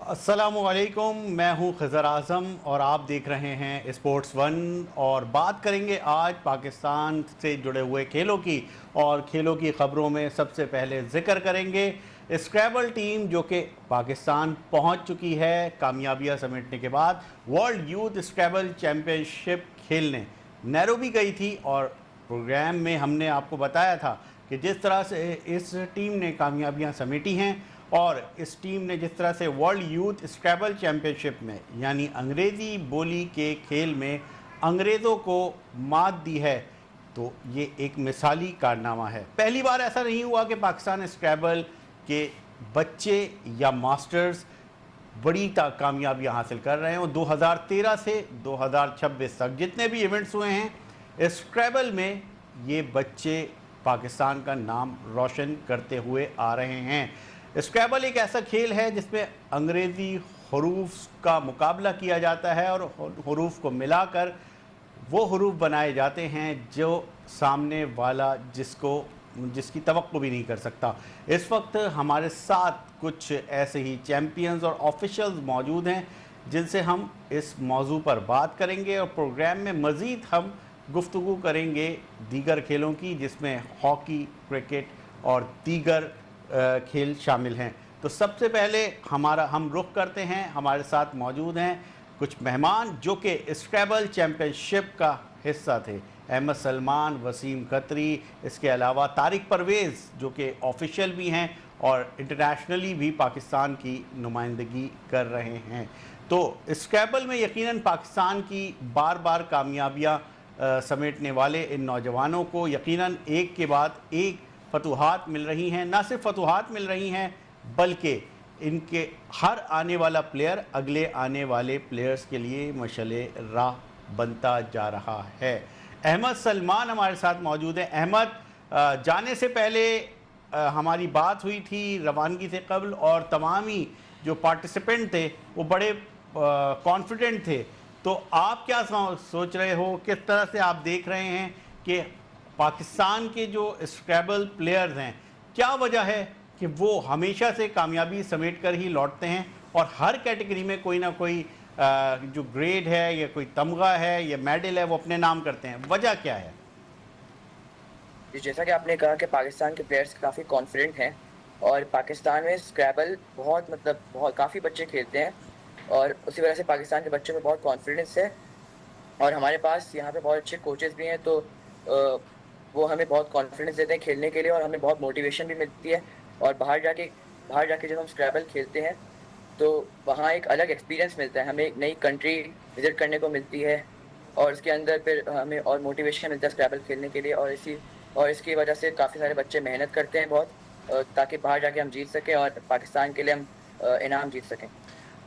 अस्सलामुअलैकुम, मैं हूं खज़र आज़म और आप देख रहे हैं स्पोर्ट्स वन। और बात करेंगे आज पाकिस्तान से जुड़े हुए खेलों की। और खेलों की ख़बरों में सबसे पहले ज़िक्र करेंगे स्क्रैबल टीम जो कि पाकिस्तान पहुंच चुकी है कामयाबियां समेटने के बाद। वर्ल्ड यूथ स्क्रैबल चैम्पियनशिप खेलने नैरोबी गई थी और प्रोग्राम में हमने आपको बताया था कि जिस तरह से इस टीम ने कामयाबियां समेटी हैं और इस टीम ने जिस तरह से वर्ल्ड यूथ स्क्रैबल चैम्पियनशिप में यानी अंग्रेज़ी बोली के खेल में अंग्रेज़ों को मात दी है, तो ये एक मिसाली कारनामा है। पहली बार ऐसा नहीं हुआ कि पाकिस्तान स्क्रैबल के बच्चे या मास्टर्स बड़ी कामयाबियाँ हासिल कर रहे हैं। और 2013 से 2026 तक जितने भी इवेंट्स हुए हैं स्क्रैबल में, ये बच्चे पाकिस्तान का नाम रोशन करते हुए आ रहे हैं। स्क्रैबल एक ऐसा खेल है जिसमें अंग्रेज़ी हरूफ का मुकाबला किया जाता है और हरूफ को मिलाकर वो हरूफ बनाए जाते हैं जो सामने वाला जिसकी तवक्को भी नहीं कर सकता। इस वक्त हमारे साथ कुछ ऐसे ही चैम्पियंस और ऑफिशियल्स मौजूद हैं जिनसे हम इस मौजू पर बात करेंगे और प्रोग्राम में मज़ीद हम गुफ्तगू करेंगे दीगर खेलों की, जिसमें हॉकी, क्रिकेट और दीगर खेल शामिल हैं। तो सबसे पहले हम रुख करते हैं, हमारे साथ मौजूद हैं कुछ मेहमान जो कि स्क्रैबल चैम्पियनशिप का हिस्सा थे। अहमद सलमान, वसीम खत्री, इसके अलावा तारिक परवेज़ जो कि ऑफिशियल भी हैं और इंटरनेशनली भी पाकिस्तान की नुमाइंदगी कर रहे हैं। तो स्क्रैबल में यकीनन पाकिस्तान की बार बार कामयाबियाँ समेटने वाले इन नौजवानों को यकीनन एक के बाद एक फतूहात मिल रही हैं। ना सिर्फ फतूहात मिल रही हैं बल्कि इनके हर आने वाला प्लेयर अगले आने वाले प्लेयर्स के लिए मशले राह बनता जा रहा है। अहमद सलमान हमारे साथ मौजूद है। अहमद, जाने से पहले हमारी बात हुई थी रवानगी से कबल और तमाम ही जो पार्टिसिपेंट थे वो बड़े कॉन्फिडेंट थे। तो आप क्या सोच रहे हो, किस तरह से आप देख रहे हैं कि पाकिस्तान के जो स्क्रैबल प्लेयर्स हैं, क्या वजह है कि वो हमेशा से कामयाबी समेट कर ही लौटते हैं और हर कैटेगरी में कोई ना कोई जो ग्रेड है या कोई तमगा है या मेडल है वो अपने नाम करते हैं? वजह क्या है? जैसा कि आपने कहा कि पाकिस्तान के प्लेयर्स काफ़ी कॉन्फिडेंट हैं और पाकिस्तान में स्क्रैबल बहुत काफ़ी बच्चे खेलते हैं और उसी वजह से पाकिस्तान के बच्चों में बहुत कॉन्फिडेंस है। और हमारे पास यहाँ पे बहुत अच्छे कोचेस भी हैं, तो वो हमें बहुत कॉन्फिडेंस देते हैं खेलने के लिए और हमें बहुत मोटिवेशन भी मिलती है। और बाहर जाके जब हम स्क्रैबल खेलते हैं तो वहाँ एक अलग एक्सपीरियंस मिलता है, हमें एक नई कंट्री विज़िट करने को मिलती है और उसके अंदर फिर हमें और मोटिवेशन मिलता है स्क्रैबल खेलने के लिए। और इसकी वजह से काफ़ी सारे बच्चे मेहनत करते हैं बहुत, ताकि बाहर जाके हम जीत सकें और पाकिस्तान के लिए हम इनाम जीत सकें।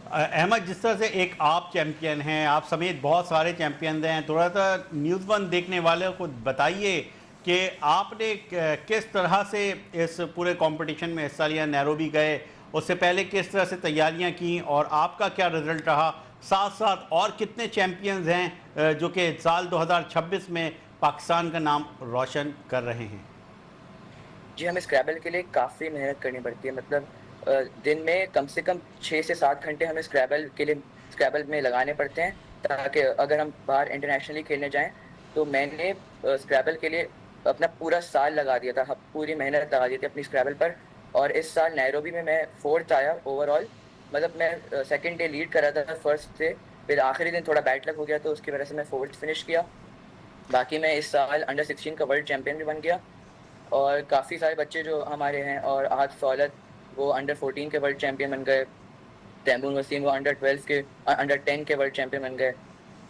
अहमद, जिस तरह से एक आप चैम्पियन हैं, आप समेत बहुत सारे चैम्पियन हैं, थोड़ा सा न्यूज़ वन देखने वालों को बताइए कि आपने किस तरह से इस पूरे कंपटीशन में हिस्सा लिया। नैरोबी गए, उससे पहले किस तरह से तैयारियां की और आपका क्या रिजल्ट रहा? साथ साथ और कितने चैम्पियंस हैं जो कि साल 2026 में पाकिस्तान का नाम रोशन कर रहे हैं? जी, हमें स्क्रैबल के लिए काफ़ी मेहनत करनी पड़ती है। मतलब दिन में कम से कम 6 से 7 घंटे हमें स्क्रैबल में लगाने पड़ते हैं, ताकि अगर हम बाहर इंटरनेशनली खेलने जाएं तो मैंने स्क्रैबल के लिए अपना पूरा साल लगा दिया था, पूरी मेहनत लगा दी थी अपनी स्क्रैबल पर। और इस साल नैरोबी में मैं 4th आया ओवरऑल। मतलब मैं सेकंड डे लीड कर रहा था फर्स्ट से, फिर आखिरी दिन थोड़ा बैड लक हो गया तो उसकी वजह से मैं 4th फिनिश किया। बाकी मैं इस साल अंडर 16 का वर्ल्ड चैम्पियन भी बन गया। और काफ़ी सारे बच्चे जो हमारे हैं, और आज सौलत वो अंडर 14 के वर्ल्ड चैम्पियन बन गए, तैमूर वसीम वो अंडर 10 के वर्ल्ड चैम्पियन बन गए,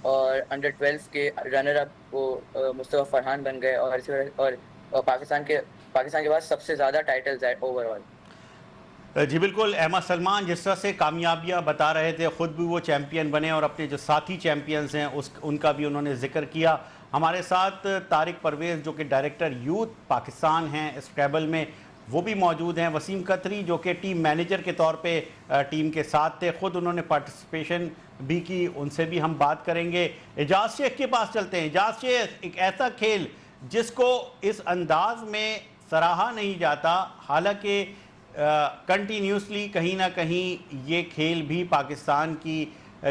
और अंडर 12 के रनर अप वो मुस्तफ़ा फरहान बन गए। और इसी वजह और पाकिस्तान के पास सबसे ज़्यादा टाइटल्स है ओवरऑल। जी बिल्कुल। अहमद सलमान जिस तरह से कामयाबियां बता रहे थे, ख़ुद भी वो चैम्पियन बने और अपने जो साथी चैम्पियंस हैं उनका भी उन्होंने जिक्र किया। हमारे साथ तारिक परवेज़ जो कि डायरेक्टर यूथ पाकिस्तान हैं स्क्रैबल में, वो भी मौजूद हैं। वसीम खत्री जो कि टीम मैनेजर के तौर पे टीम के साथ थे, ख़ुद उन्होंने पार्टिसिपेशन भी की, उनसे भी हम बात करेंगे। एजाज शेख के पास चलते हैं। एजाज शेख, एक ऐसा खेल जिसको इस अंदाज में सराहा नहीं जाता, हालांकि कंटिन्यूसली कहीं ना कहीं ये खेल भी पाकिस्तान की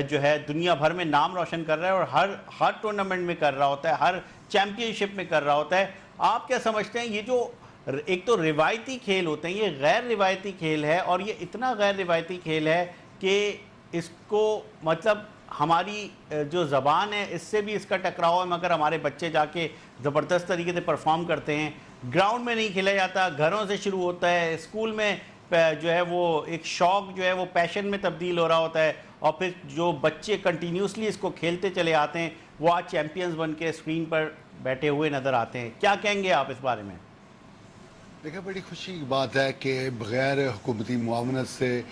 जो है दुनिया भर में नाम रोशन कर रहा है और हर हर टूर्नामेंट में कर रहा होता है, हर चैम्पियनशिप में कर रहा होता है। आप क्या समझते हैं, ये जो एक तो रिवायती खेल होते हैं, ये गैर रिवायती खेल है और ये इतना गैर रिवायती खेल है कि इसको मतलब हमारी जो ज़बान है इससे भी इसका टकराव है, मगर हमारे बच्चे जाके ज़बरदस्त तरीके से परफॉर्म करते हैं। ग्राउंड में नहीं खेला जाता, घरों से शुरू होता है, स्कूल में जो है वो एक शौक जो है वो पैशन में तब्दील हो रहा होता है और फिर जो बच्चे कंटिन्यूसली इसको खेलते चले आते हैं वो आज चैम्पियंस बन के स्क्रीन पर बैठे हुए नज़र आते हैं। क्या कहेंगे आप इस बारे में? देखिए, बड़ी खुशी की बात है कि बग़ैर हुकूमती मुआवनत से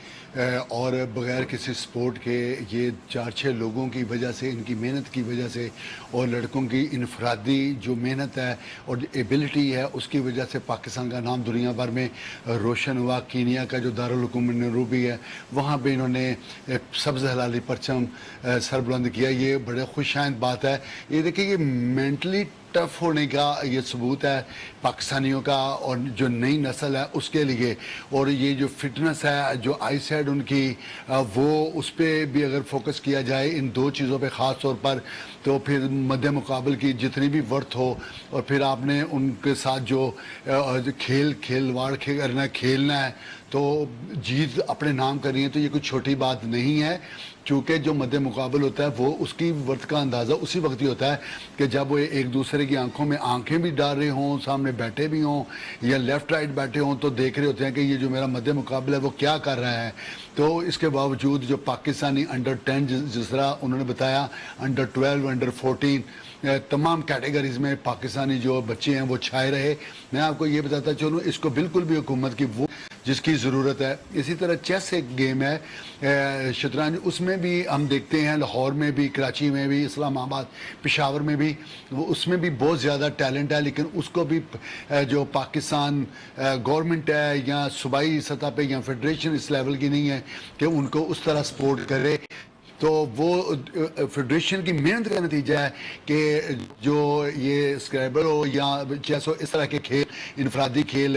और बग़ैर किसी सपोर्ट के ये 4-6 लोगों की वजह से, इनकी मेहनत की वजह से और लड़कों की इनफरादी जो मेहनत है और एबिलिटी है उसकी वजह से पाकिस्तान का नाम दुनिया भर में रोशन हुआ। कीनिया का जो दारुल हुकूमत नैरोबी है वहाँ पे इन्होंने सब्ज़ हलाली परचम सरबुलंद किया। ये बड़े खुशाइंद बात है। ये देखिए, ये मेंटली टफ होने का ये सबूत है पाकिस्तानियों का और जो नई नस्ल है उसके लिए। और ये जो फिटनेस है, जो आई साइड उनकी, वो उस पर भी अगर फोकस किया जाए इन दो चीज़ों पे ख़ास तौर पर, तो फिर मध्य मुकाबल की जितनी भी वर्थ हो और फिर आपने उनके साथ जो खिलवाड़ खेलना है तो जीत अपने नाम करनी है, तो ये कोई छोटी बात नहीं है। क्योंकि जो मध्य मुकाबल होता है वो उसकी वर्थ का अंदाज़ा उसी वक्त ही होता है कि जब वो एक दूसरे की आंखों में आंखें भी डाल रहे हों, सामने बैठे भी हों या लेफ़्ट राइट बैठे हों, तो देख रहे होते हैं कि ये जो मेरा मध्य मुकाबला है वो क्या कर रहा है। तो इसके बावजूद जो पाकिस्तानी अंडर 10 जिस तरह उन्होंने बताया, अंडर 12, अंडर 14 तमाम कैटेगरीज़ में पाकिस्तानी जो बच्चे हैं वो छाए रहे। मैं आपको ये बताता चलूँ, इसको बिल्कुल भी हुकूमत की वो जिसकी ज़रूरत है। इसी तरह चेस एक गेम है, शतरंज, उसमें भी हम देखते हैं लाहौर में भी, कराची में भी, इस्लामाबाद, पेशावर में भी, वो उसमें भी बहुत ज़्यादा टैलेंट है। लेकिन उसको भी जो पाकिस्तान गवर्नमेंट है या सूबाई सतह पे या फेडरेशन इस लेवल की नहीं है कि उनको उस तरह सपोर्ट करे। तो वो फेडरेशन की मेहनत का नतीजा है कि जो ये स्क्रैबल हो या चेस हो, इस तरह के खेल, इनफरादी खेल,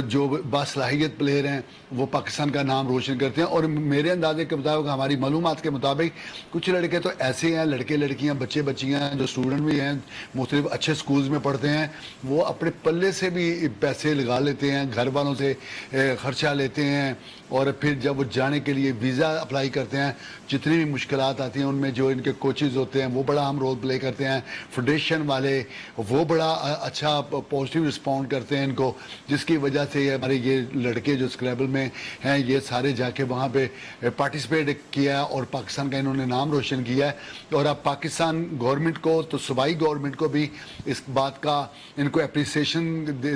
जो बासलाहियत प्लेयर हैं वो पाकिस्तान का नाम रोशन करते हैं। और मेरे अंदाजे के मुताबिक, हमारी मालूमात के मुताबिक, कुछ लड़के तो ऐसे हैं, लड़के लड़कियां, बच्चे बच्चियां जो स्टूडेंट भी हैं, मुख्तलिफ अच्छे स्कूल्स में पढ़ते हैं, वो अपने पल्ले से भी पैसे लगा लेते हैं, घर वालों से खर्चा लेते हैं और फिर जब वो जाने के लिए वीज़ा अप्लाई करते हैं, जितनी भी मुश्किलात आती हैं उनमें जो इनके कोचेज़ होते हैं वो बड़ा अहम रोल प्ले करते हैं। फेडरेशन वाले वो बड़ा अच्छा पॉजिटिव रिस्पॉन्ड करते हैं इनको, जिसकी वजह से हमारे ये लड़के जो स्क्रैबल में हैं ये सारे जाके वहाँ पे पार्टिसिपेट किया और पाकिस्तान का इन्होंने नाम रोशन किया है। और अब पाकिस्तान गवर्नमेंट को, तो सूबाई गवर्नमेंट को भी इस बात का इनको अप्रिसिएशन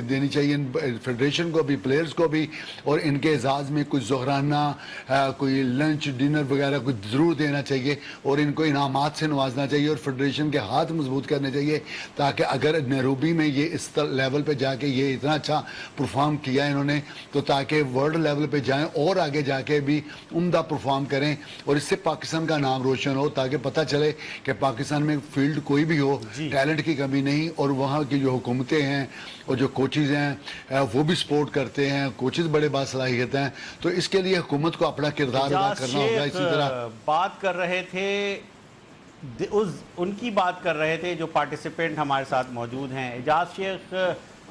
देनी चाहिए, फेडरेशन को भी, प्लेयर्स को भी, और इनके एजाज़ में कुछ ज़ोहराना, कोई लंच डिनर वगैरह कुछ ज़रूर देना चाहिए और इनको इनामात से नवाजना चाहिए और फेडरेशन के हाथ मजबूत करने चाहिए, ताकि अगर नैरोबी में ये इस लेवल पे जाके ये इतना अच्छा परफॉर्म किया इन्होंने, तो ताकि वर्ल्ड लेवल पे जाएं और आगे जाके भी उम्दा परफॉर्म करें और इससे पाकिस्तान का नाम रोशन हो, ताकि पता चले कि पाकिस्तान में फील्ड कोई भी हो, टैलेंट की कमी नहीं। और वहाँ की जो हुकूमतें हैं और जो कोचेज़ हैं वो भी सपोर्ट करते हैं, कोचेज़ बड़े बासलाहियत हैं। तो इसके लिए हुकूमत को अपना किरदार अदा करना होगा। इसी तरह बात कर रहे थे, उनकी बात कर रहे थे जो पार्टिसिपेंट हमारे साथ मौजूद हैं, एजाज शेख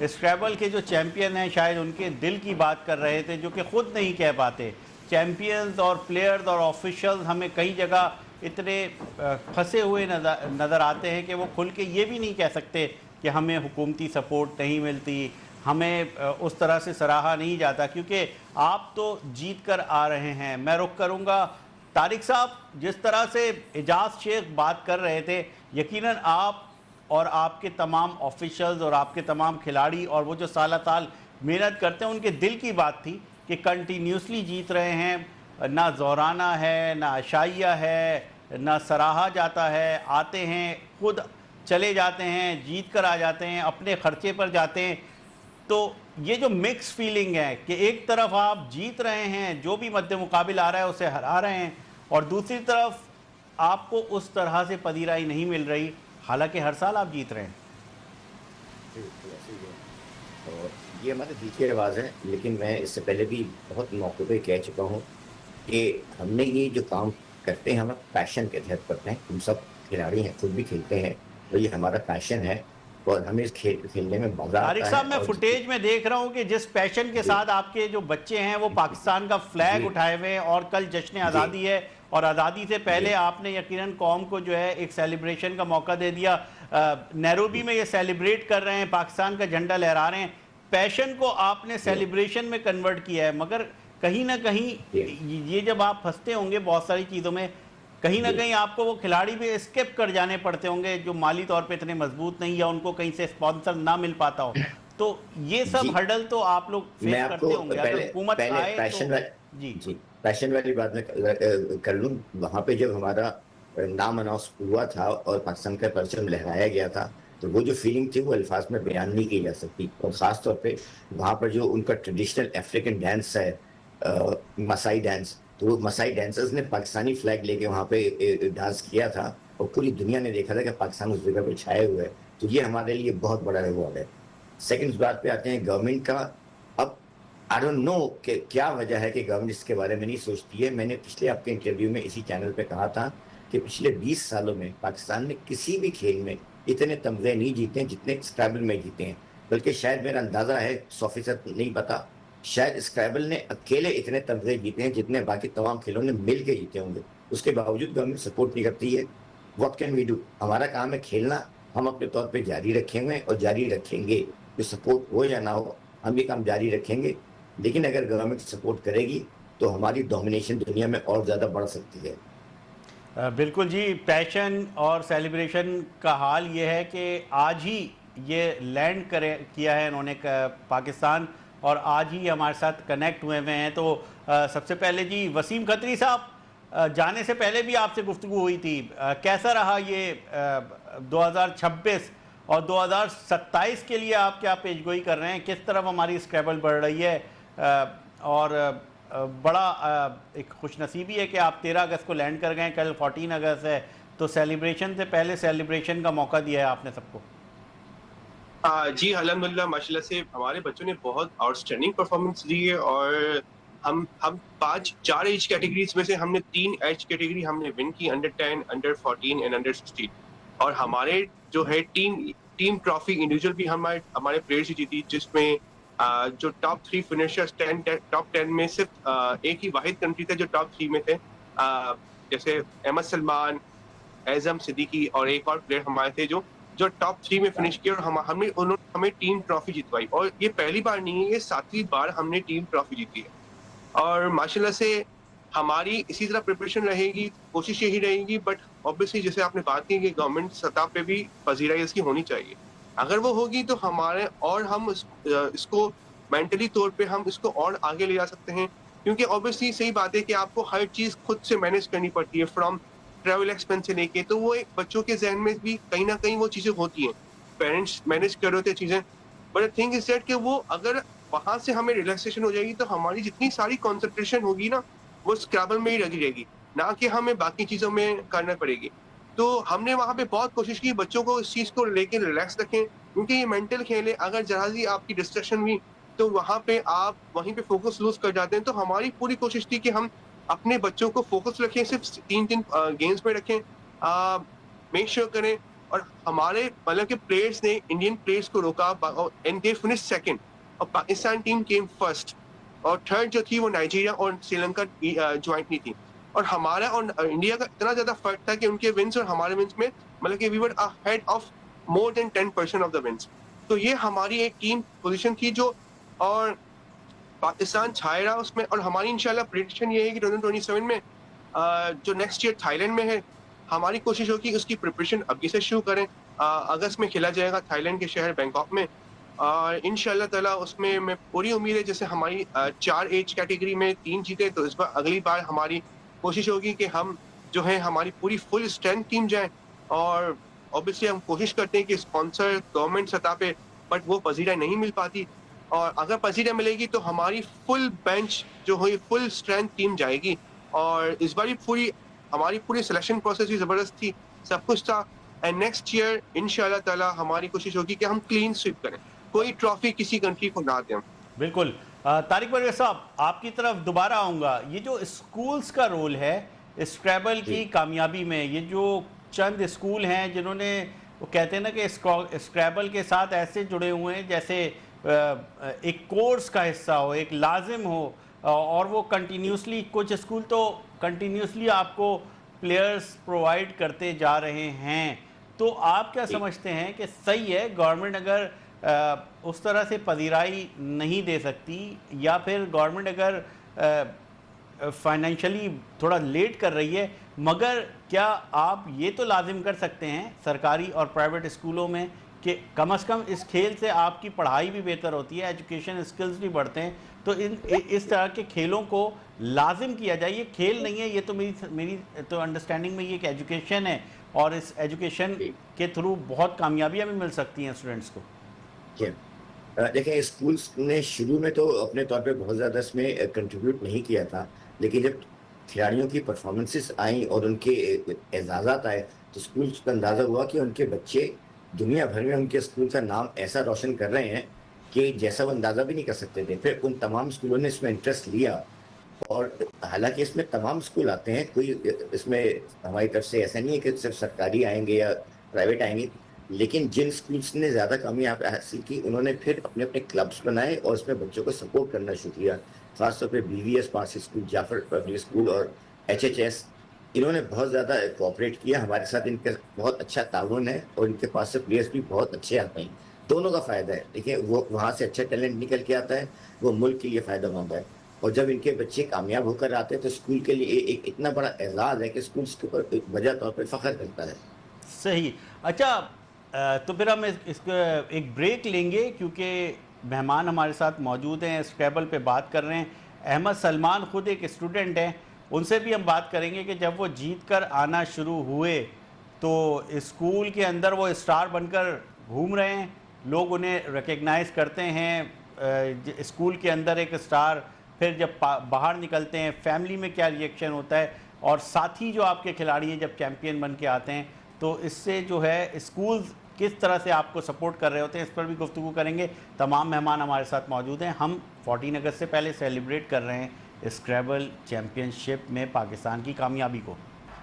स्क्रैबल के जो चैंपियन हैं, शायद उनके दिल की बात कर रहे थे जो कि ख़ुद नहीं कह पाते। चैंपियंस और प्लेयर्स और ऑफिशियल्स हमें कई जगह इतने फंसे हुए नज़र आते हैं कि वो खुल के ये भी नहीं कह सकते कि हमें हुकूमती सपोर्ट नहीं मिलती, हमें उस तरह से सराहा नहीं जाता, क्योंकि आप तो जीत कर आ रहे हैं। मैं रुख करूँगा तारिक साहब, जिस तरह से एजाज शेख बात कर रहे थे, यकीनन आप और आपके तमाम ऑफिशियल्स और आपके तमाम खिलाड़ी और वो जो साला साल मेहनत करते हैं, उनके दिल की बात थी कि कंटिन्यूसली जीत रहे हैं, ना ज़ोराना है, ना अशाइया है, ना सराहा जाता है, आते हैं, खुद चले जाते हैं, जीत कर आ जाते हैं, अपने ख़र्चे पर जाते हैं। तो ये जो मिक्स फीलिंग है कि एक तरफ आप जीत रहे हैं, जो भी मध्य मुकाबिल आ रहा है उसे हरा रहे हैं, और दूसरी तरफ आपको उस तरह से पदीराई नहीं मिल रही, हालांकि हर साल आप जीत रहे हैं। ये हमारे दिल की आवाज़ है, लेकिन मैं इससे पहले भी बहुत मौक़ों पे कह चुका हूँ कि हमने ये जो काम करते हैं, हम पैशन के तहत करते हैं। हम सब खिलाड़ी हैं, खुद भी खेलते हैं, तो ये हमारा पैशन है और हमें इस खेल खेलने में मज़ा तारिक आता है। साहब, मैं और फुटेज में देख रहा हूं कि जिस पैशन के जी, साथ आपके जो बच्चे हैं वो पाकिस्तान का फ्लैग जी, उठाए हुए हैं, और कल जश्न जी, आज़ादी है और आज़ादी से पहले जी, आपने यकीनन कौम को जो है एक सेलिब्रेशन का मौका दे दिया। नैरोबी जी, में ये सेलिब्रेट कर रहे हैं, पाकिस्तान का झंडा लहरा रहे हैं। पैशन को आपने जी, सेलिब्रेशन में कन्वर्ट किया है, मगर कहीं ना कहीं जी, ये जब आप फंसते होंगे बहुत सारी चीज़ों में, कहीं ना जी, कहीं आपको वो खिलाड़ी भी स्किप कर जाने पड़ते होंगे जो माली तौर पे इतने मजबूत नहीं, या उनको कहीं से स्पॉन्सर ना मिल पाता हो। तो ये सब जी। हर्डल तो आप लोग मैं फेस आपको करते होंगे अगर पहले हुकूमत पहले आए तो। पैशन वाली जी। जी, पैशन वाली बात मैं कर लूँ। वहाँ पे जब हमारा नाम अनाउंस हुआ था और पाकिस्तान का परचम लहराया गया था, तो वो जो फीलिंग थी वो अल्फाज में बयान नहीं की जा सकती। और ख़ास तौर पे वहाँ पर जो उनका ट्रेडिशनल अफ्रीकन डांस है, मसाई डांस, तो वो मसाई डांसर्स ने पाकिस्तानी फ्लैग लेके वहाँ पे डांस किया था और पूरी दुनिया ने देखा था कि पाकिस्तान उस जगह पे छाए हुए है। तो ये हमारे लिए बहुत बड़ा रिवॉर्ड है। सेकंड बात पे आते हैं गवर्नमेंट का। अब आई डोंट नो कि क्या वजह है कि गवर्नमेंट इसके बारे में नहीं सोचती है। मैंने पिछले आपके इंटरव्यू में इसी चैनल पे कहा था कि पिछले 20 सालों में पाकिस्तान ने किसी भी खेल में इतने तमगे नहीं जीते हैं जितने स्क्रैबल में जीते हैं। बल्कि शायद मेरा अंदाजा है, 100% नहीं पता, शायद स्क्रैबल ने अकेले इतने तमगे जीते हैं जितने बाकी तमाम खेलों ने मिल के जीते होंगे। उसके बावजूद गवर्नमेंट सपोर्ट नहीं करती है। What can we do? हमारा काम है खेलना। हम अपने तौर पे जारी रखेंगे और जारी रखेंगे। जो सपोर्ट हो या ना हो, हम ये काम जारी रखेंगे। लेकिन अगर गवर्नमेंट सपोर्ट करेगी तो हमारी डोमिनेशन दुनिया में और ज़्यादा बढ़ सकती है। बिल्कुल जी। पैशन और सेलिब्रेशन का हाल ये है कि आज ही ये लैंड करे किया है इन्होंने पाकिस्तान, और आज ही हमारे साथ कनेक्ट हुए हैं। तो सबसे पहले जी वसीम खत्री साहब, जाने से पहले भी आपसे गुफ्तगू हुई थी। कैसा रहा ये 2026 और 2027 के लिए आप क्या पेशगोई कर रहे हैं? किस तरफ हमारी स्क्रैबल बढ़ रही है? और बड़ा एक खुशनसीबी है कि आप 13 अगस्त को लैंड कर गए, कल 14 अगस्त है, तो सेलिब्रेशन से पहले सेलिब्रेशन का मौका दिया है आपने सबको। जी, अल्हम्दुलिल्लाह माशाल्लाह से हमारे बच्चों ने बहुत आउटस्टैंडिंग परफॉर्मेंस दी है। और हम 4 एज कैटेगरीज में से हमने 3 एज कैटेगरी हमने विन की, अंडर 10, अंडर 14 एंड अंडर 16। और हमारे जो है टीम टीम ट्रॉफी इंडिविजुअल भी हमारे हमारे प्लेयर्स ही जीती, जिसमें जो टॉप 3 फिनिशर्स, टॉप 10 में सिर्फ एक ही वाहिद कंट्री था जो टॉप 3 में थे। जैसे अहमद सलमान, एज़म सिद्दीकी और एक और प्लेयर हमारे थे जो जो टॉप 3 में फिनिश किया, और हमने उन्होंने हमें टीम ट्रॉफी जितवाई। और ये पहली बार नहीं है, ये 7वीं बार हमने टीम ट्रॉफी जीती है। और माशाल्लाह से हमारी इसी तरह प्रिपरेशन रहेगी, कोशिश यही रहेगी। बट ऑब्वियसली जैसे आपने बात की कि गवर्नमेंट सतह पे भी पजीराई इसकी होनी चाहिए। अगर वो होगी तो हमारे और हम इसको मेंटली तौर पे हम इसको और आगे ले जा सकते हैं। क्योंकि ऑब्वियसली सही बात है कि आपको हर चीज़ खुद से मैनेज करनी पड़ती है, फ्रॉम ट्रैवल एक्सपेंस से लेके। तो वो एक बच्चों के ज़हन में भी कहीं न कहीं वो चीज़ें होती हैं। पेरेंट्स मैनेज कर रहे होते हैं चीज़ें, but the thing is that कि वो अगर वहाँ से हमें रिलैक्सेशन हो जाएगी तो हमारी जितनी सारी कंसंट्रेशन होगी ना, वो स्क्रैबल में ही लगी रहेगी, ना कि हमें बाकी चीज़ों में करना पड़ेगी। तो हमने वहाँ पे बहुत कोशिश की बच्चों को इस चीज़ को लेके रिलैक्स रखें, क्योंकि ये मेंटल खेल है। अगर ज़रा-सी आपकी डिस्ट्रैक्शन हुई, तो वहाँ पे आप वहीं पे फ़ोकस लूज़ कर जाते हैं। तो हमारी पूरी कोशिश थी कि हम अपने बच्चों को फ़ोकस रखें, सिर्फ़ 3-3 गेम्स पे रखें। मेक श्योर करें। और हमारे मतलब कि प्लेयर्स ने इंडियन प्लेयर्स को रोका, एंड दे फिनिश सेकंड, और पाकिस्तान टीम केम फर्स्ट। और थर्ड जो थी वो नाइजीरिया और श्रीलंका ज्वाइंटली थी। और हमारा और इंडिया का इतना ज्यादा फर्क था कि उनके विंस और हमारे विंस में मतलब कि we were ahead of more than 10% of the wins. तो ये हमारी एक टीम पोजीशन थी जो, और पाकिस्तान छाए रहा उसमें। और हमारी इंशाल्लाह प्रेडिक्शन ये है कि 2027 में जो नेक्स्ट ईयर थाईलैंड में है, हमारी कोशिश होगी उसकी प्रिपरेशन अभी से शुरू करें। अगस्त में खेला जाएगा थाईलैंड के शहर बैंकॉक में। और इंशाल्लाह ताला उसमें मैं पूरी उम्मीद है, जैसे हमारी 4 एज कैटेगरी में 3 जीते, तो इस बार अगली बार हमारी कोशिश होगी कि हम जो है हमारी पूरी फुल स्ट्रेंथ टीम जाए। और ऑब्वियसली हम कोशिश करते हैं कि स्पॉन्सर गवर्नमेंट सतह पे, बट वो पजीराई नहीं मिल पाती। और अगर पसीना मिलेगी तो हमारी फुल बेंच जो हुई फुल स्ट्रेंथ टीम जाएगी। और इस बार पूरी हमारी पूरी सिलेक्शन प्रोसेस भी जबरदस्त थी, सब कुछ था। एंड नेक्स्ट ईयर इंशाल्लाह ताला हमारी कोशिश होगी कि हम क्लीन स्वीप करें। कोई ट्रॉफी किसी कंट्री को ना दें। बिल्कुल। तारिक परवेज साहब, आपकी तरफ दोबारा आऊँगा। ये जो स्कूल्स का रोल है स्क्रैबल की कामयाबी में, ये जो चंद स्कूल हैं जिन्होंने, वो कहते हैं ना कि स्क्रैबल के साथ ऐसे जुड़े हुए हैं जैसे एक कोर्स का हिस्सा हो, एक लाजिम हो, और वो कंटिन्यूसली, कुछ स्कूल तो कंटिन्यूसली आपको प्लेयर्स प्रोवाइड करते जा रहे हैं। तो आप क्या समझते हैं कि सही है गवर्नमेंट अगर उस तरह से पजीराई नहीं दे सकती, या फिर गवर्नमेंट अगर फाइनेंशियली थोड़ा लेट कर रही है, मगर क्या आप ये तो लाजिम कर सकते हैं सरकारी और प्राइवेट स्कूलों में कि कम से कम इस खेल से आपकी पढ़ाई भी बेहतर होती है, एजुकेशन स्किल्स भी बढ़ते हैं, तो इस तरह के खेलों को लाजिम किया जाए। ये खेल नहीं है, ये तो मेरी तो अंडरस्टैंडिंग में ये एक एजुकेशन है, और इस एजुकेशन के थ्रू बहुत कामयाबियाँ भी मिल सकती हैं स्टूडेंट्स को। देखिए, स्कूल्स ने शुरू में तो अपने तौर पे बहुत ज़्यादा इसमें कंट्रीब्यूट नहीं किया था, लेकिन जब खिलाड़ियों की परफॉर्मेंसेस आई और उनके एजाज़ात आए, तो स्कूल्स को अंदाज़ा हुआ कि उनके बच्चे दुनिया भर में उनके स्कूल का नाम ऐसा रोशन कर रहे हैं कि जैसा वो अंदाज़ा भी नहीं कर सकते थे। फिर उन तमाम स्कूलों ने इसमें इंटरेस्ट लिया, और हालांकि इसमें तमाम स्कूल आते हैं, कोई इसमें हमारी तरफ से ऐसा नहीं है कि सिर्फ सरकारी आएंगे या प्राइवेट आएंगे, लेकिन जिन स्कूल्स ने ज़्यादा कामयाबी हासिल की, उन्होंने फिर अपने अपने क्लब्स बनाए और उसमें बच्चों को सपोर्ट करना शुरू किया। खासतौर पे BVS Parsi School, Jafar Public School और HHS, इन्होंने बहुत ज़्यादा कोऑपरेट किया हमारे साथ। इनका बहुत अच्छा ताउन है और इनके पास से प्लेयर्स भी बहुत अच्छे आते हैं। दोनों का फ़ायदा है। देखिए, वो वहाँ से अच्छा टैलेंट निकल के आता है, वो मुल्क के लिए फ़ायदेमंद है, और जब इनके बच्चे कामयाब होकर आते हैं तो स्कूल के लिए एक इतना बड़ा एजाज़ है कि स्कूल इसके ऊपर वजह तौर पर फ़ख्र करता है। सही। अच्छा, तो फिर हम इसका एक ब्रेक लेंगे, क्योंकि मेहमान हमारे साथ मौजूद हैं, स्क्रैबल पे बात कर रहे हैं। अहमद सलमान ख़ुद एक स्टूडेंट हैं, उनसे भी हम बात करेंगे कि जब वो जीत कर आना शुरू हुए तो स्कूल के अंदर वो स्टार बनकर घूम रहे हैं, लोग उन्हें रिकग्नाइज़ करते हैं स्कूल के अंदर एक स्टार, फिर जब बाहर निकलते हैं फैमिली में क्या रिएक्शन होता है, और साथी जो आपके खिलाड़ी हैं जब चैम्पियन बन के आते हैं, तो इससे जो है स्कूल किस तरह से आपको सपोर्ट कर रहे होते हैं, इस पर भी गुफ्तगू करेंगे। तमाम मेहमान हमारे साथ मौजूद हैं। हम 14 अगस्त से पहले सेलिब्रेट कर रहे हैं स्क्रैबल चैम्पियनशिप में पाकिस्तान की कामयाबी को।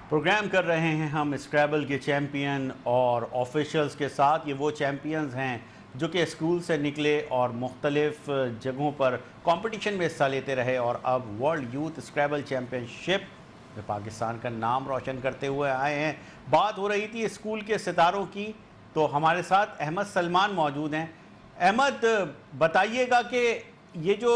प्रोग्राम कर रहे हैं हम स्क्रैबल के चैम्पियन और ऑफिशियल्स के साथ। ये वो चैम्पियंस हैं जो कि स्कूल से निकले और मुख्तलिफ़ जगहों पर कंपटीशन में हिस्सा लेते रहे, और अब वर्ल्ड यूथ स्क्रैबल चैम्पियनशिप में पाकिस्तान का नाम रोशन करते हुए आए हैं। बात हो रही थी स्कूल के सितारों की, तो हमारे साथ अहमद सलमान मौजूद हैं। अहमद, बताइएगा कि ये जो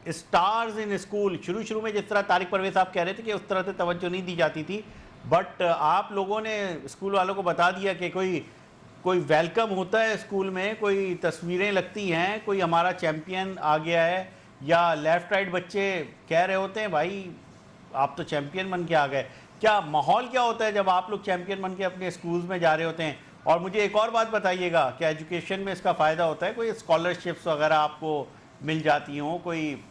स्टार्स इन स्कूल, शुरू में जिस तरह तारिक परवेज साहब कह रहे थे कि उस तरह से तवज्जो नहीं दी जाती थी, बट आप लोगों ने स्कूल वालों को बता दिया कि कोई वेलकम होता है स्कूल में, कोई तस्वीरें लगती हैं, कोई हमारा चैम्पियन आ गया है, या लेफ़्ट राइट बच्चे कह रहे होते हैं भाई आप तो चैम्पियन बन के आ गए। क्या माहौल क्या होता है जब आप लोग चैम्पियन बन के अपने स्कूल्स में जा रहे होते हैं? और मुझे एक और बात बताइएगा कि एजुकेशन में इसका फ़ायदा होता है, कोई स्कॉलरशिप्स वगैरह आपको मिल जाती हो, कोई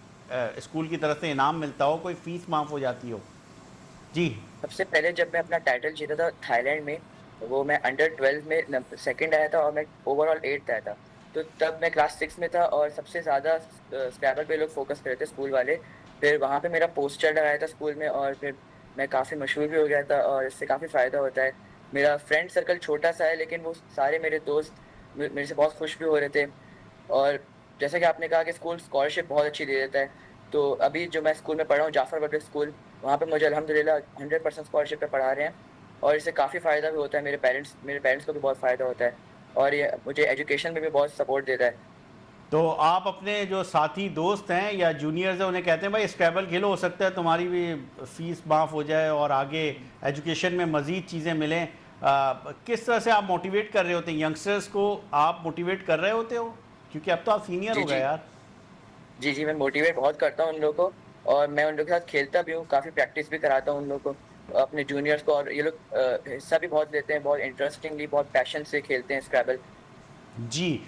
स्कूल की तरफ से इनाम मिलता हो, कोई फ़ीस माफ़ हो जाती हो? जी। सबसे पहले जब मैं अपना टाइटल जीता था थाईलैंड में, वो मैं अंडर 12 में सेकंड आया था और मैं ओवरऑल 8th आया था। तो तब मैं क्लास 6 में था और सबसे ज़्यादा स्क्रैबल पे लोग फोकस कर रहे थे स्कूल वाले। फिर वहाँ पे मेरा पोस्टर लगाया था स्कूल में, और फिर मैं काफ़ी मशहूर भी हो गया था, और इससे काफ़ी फ़ायदा होता है। मेरा फ्रेंड सर्कल छोटा सा है, लेकिन वो सारे मेरे दोस्त मेरे से बहुत खुश भी हो रहे थे। और जैसा कि आपने कहा कि स्कूल स्कॉलरशिप बहुत अच्छी दे देता है, तो अभी जो मैं स्कूल में पढ़ रहा हूँ जाफर पब्लिक स्कूल, वहाँ पे मुझे अल्हम्दुलिल्लाह 100% स्कॉलरशिप पे पढ़ा रहे हैं, और इससे काफ़ी फ़ायदा भी होता है। मेरे पेरेंट्स को भी बहुत फ़ायदा होता है, और ये मुझे एजुकेशन में भी बहुत सपोर्ट देता है। तो आप अपने जो साथी दोस्त हैं या जूनियर्स हैं उन्हें कहते हैं भाई स्क्रैबल खेलो, हो सकता है तुम्हारी भी फ़ीस माफ़ हो जाए और आगे एजुकेशन में मज़ीद चीज़ें मिलें। किस तरह से आप मोटिवेट कर रहे होते हैं यंगस्टर्स को? आप मोटिवेट कर रहे होते हो क्योंकि अब तो आप सीनियर हो गए यार। जी, मैं मोटिवेट बहुत करता हूँ उन लोगों को, और मैं उन लोगों के साथ खेलता भी हूँ, काफ़ी प्रैक्टिस भी कराता हूँ उन लोगों को, अपने जूनियर्स को, और ये लोग हिस्सा भी बहुत लेते हैं, बहुत इंटरेस्टिंगली, बहुत पैशन से खेलते हैं स्क्रैबल। जी,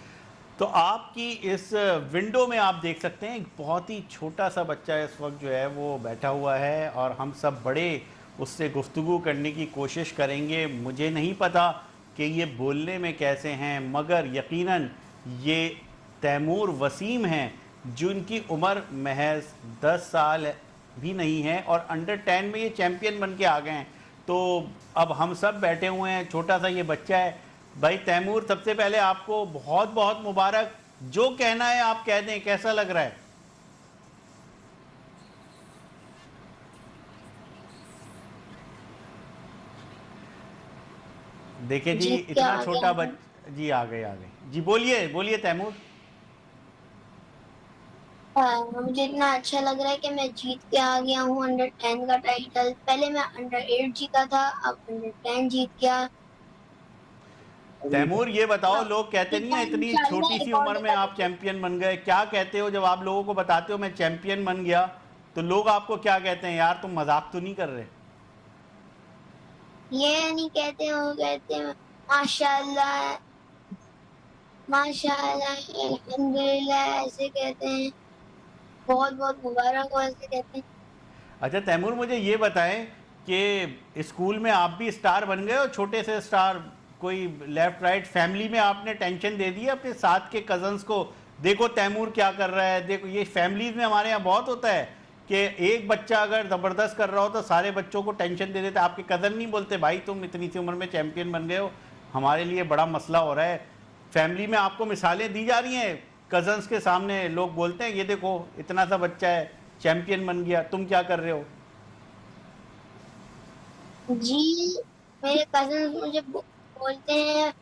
तो आपकी इस विंडो में आप देख सकते हैं एक बहुत ही छोटा सा बच्चा इस वक्त जो है वो बैठा हुआ है, और हम सब बड़े उससे गुफ्तगू करने की कोशिश करेंगे। मुझे नहीं पता कि ये बोलने में कैसे हैं, मगर यकीनन ये तैमूर वसीम हैं, जिनकी उम्र महज 10 साल भी नहीं है और अंडर 10 में ये चैंपियन बन के आ गए हैं। तो अब हम सब बैठे हुए हैं, छोटा सा ये बच्चा है। भाई तैमूर, सबसे पहले आपको बहुत बहुत मुबारक। जो कहना है आप कह दें, कैसा लग रहा है? देखिए जी, इतना छोटा जी आ गए जी, बोलिए बोलिए तैमूर। मुझे इतना अच्छा लग रहा है कि मैं जीत के आ गया हूँ अंडर 10 का टाइटल। पहले मैं अंडर 8 जीता था, अब अंडर 10 जीत गया। तैमूर ये बताओ, लोग कहते नहीं है इतनी छोटी सी उम्र में आप चैंपियन बन गए, क्या कहते हो जब आप लोगों को बताते हो मैं चैंपियन बन गया, तो लोग आपको क्या कहते हैं? यार तुम मजाक तो नहीं कर रहे? ये नहीं कहते हो, कहते हैं माशाल्लाह माशाल्लाह अल्हम्दुलिल्लाह, ऐसे कहते हैं। बहुत बहुत मुबारक हो, ऐसे कहते हैं। अच्छा तैमूर, मुझे ये बताएं कि स्कूल में आप भी स्टार बन गए हो, छोटे से स्टार, कोई लेफ्ट राइट फैमिली में आपने टेंशन दे दी अपने साथ के कजन्स को, देखो तैमूर क्या कर रहा है, देखो। ये फैमिलीज में हमारे यहाँ बहुत होता है कि एक बच्चा अगर ज़बरदस्त कर रहा हो तो सारे बच्चों को टेंशन दे देते। आपके कज़न नहीं बोलते भाई तुम इतनी सी उम्र में चैंपियन बन गए हो, हमारे लिए बड़ा मसला हो रहा है? फैमिली में आपको मिसालें दी जा रही हैं, कज़न्स के सामने लोग बोलते हैं ये देखो इतना सा बच्चा है चैंपियन बन गया, तुम क्या कर रहे हो? जी, मेरे कजन मुझे बोलते हैं,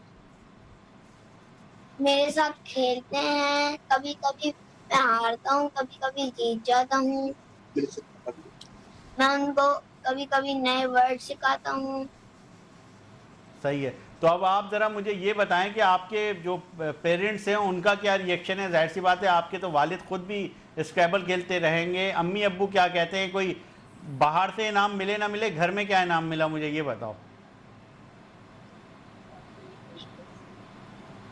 मेरे साथ खेलते हैं, कभी कभी मैं हारता हूँ, कभी कभी जीत जाता हूँ। मैं उनको कभी कभी नए वर्ड सिखाता हूँ। सही है। तो अब आप ज़रा मुझे ये बताएं कि आपके जो पेरेंट्स हैं उनका क्या रिएक्शन है? जाहिर सी बात है आपके तो वालिद खुद भी स्क्रैबल खेलते रहेंगे, अम्मी अब्बू क्या कहते हैं? कोई बाहर से इनाम मिले ना मिले, घर में क्या इनाम मिला मुझे ये बताओ।